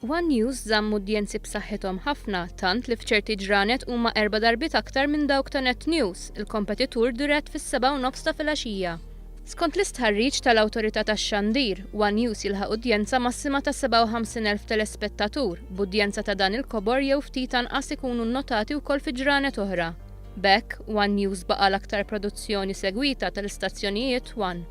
One News żamm udjenzi b'saħħithom ħafna tant li f'ċerti ġranet huma 4 darbiet aktar minn dawk ta' Net News, il-kompetitur dirett fis-7:9 ta' filgħaxija. Skont l-istħarriġ tal-Awtorità tax-Xandir, One News jilħaq udjenza massima ta' 57,000 telespettatur, b'udjenza ta' dan il-kobor jew ftit anqas ikunu nnotati wkoll fi ġranet oħra. B'hekk, One News baqa' l-aktar produzzjoni segwita tal-istazzjonijiet One.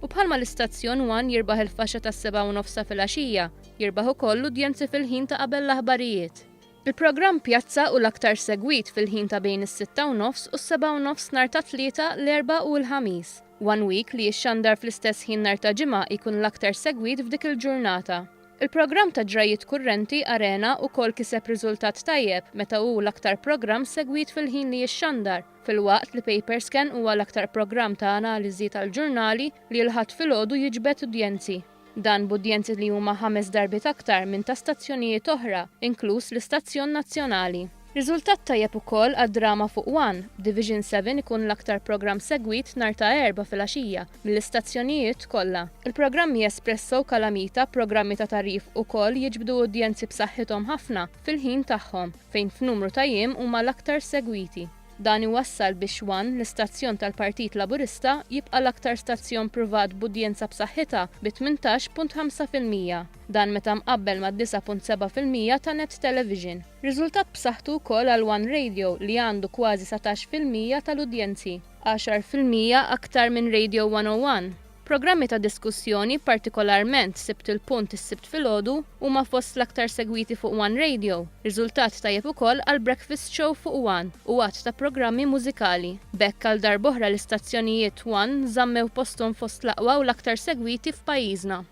U bħalma l-istazzjon One jirbaħ il-faxxa tas-7:9 filgħaxija, jirbaħ ukoll udjenzi fil-ħin ta' qabel l-aħbarijiet. Il-programm Pjazza u l-aktar segwit fil-ħin ta' bejn is-6:9 u s-7:9 nhar ta' tlieta, l-erba' u l-ħamis. One Week li jixxandar fl-istess ħin nhar ta' ġimgħa jkun l-aktar segwit f'dik il-ġurnata. Il-programm ta' ġrajiet kurrenti Arena wkoll kiseb riżultat tajjeb meta hu l-aktar programm segwit fil-ħin li jixxandar, filwaqt li Paperscan huwa l-aktar programm ta' analiżi tal-ġurnali li l-ħadd filgħodu jiġbed udjenzi. Dan b'udjenzi li huma 5 darbiet aktar minn ta' stazzjonijiet oħra, inkluż l-Istazzjon Nazzjonali. Riżultat tajjeb ukoll għad-drama fuq One, Division 7 ikun l-aktar programm segwit nhar ta' 4 filgħaxija mill-istazzjonijiet kollha. Il-programmi Espresso u Calamita, programmi ta' tarif ukoll jiġbdu udjenzi b'saħħithom ħafna fil-ħin tagħhom, fejn f'numru ta' jiem huma l-aktar segwiti. Dan iwassal biex One, l-istazzjon tal-Partit Laburista, jibqa' l-aktar stazzjon privat b'udjenza b'saħħitha bi 18.5%. Dan meta mqabbel ma' 9.7% ta' Net Television. Riżultat b'saħħtu wkoll għal One Radio li għandu kważi 17% tal-udjenzi, 10% aktar minn Radio 101. Programmi ta' diskussjoni, partikolarment Sibt il-Punt is-Sibt filgħodu, huma fost l-aktar segwiti fuq One Radio. Riżultat tajjeb ukoll għal Breakfast Show fuq One u għadd ta' programmi mużikali. B'hekk għal darb'oħra l-istazzjonijiet One żammew posthom fost l-aqwa u l-aktar segwiti f'pajjiżna.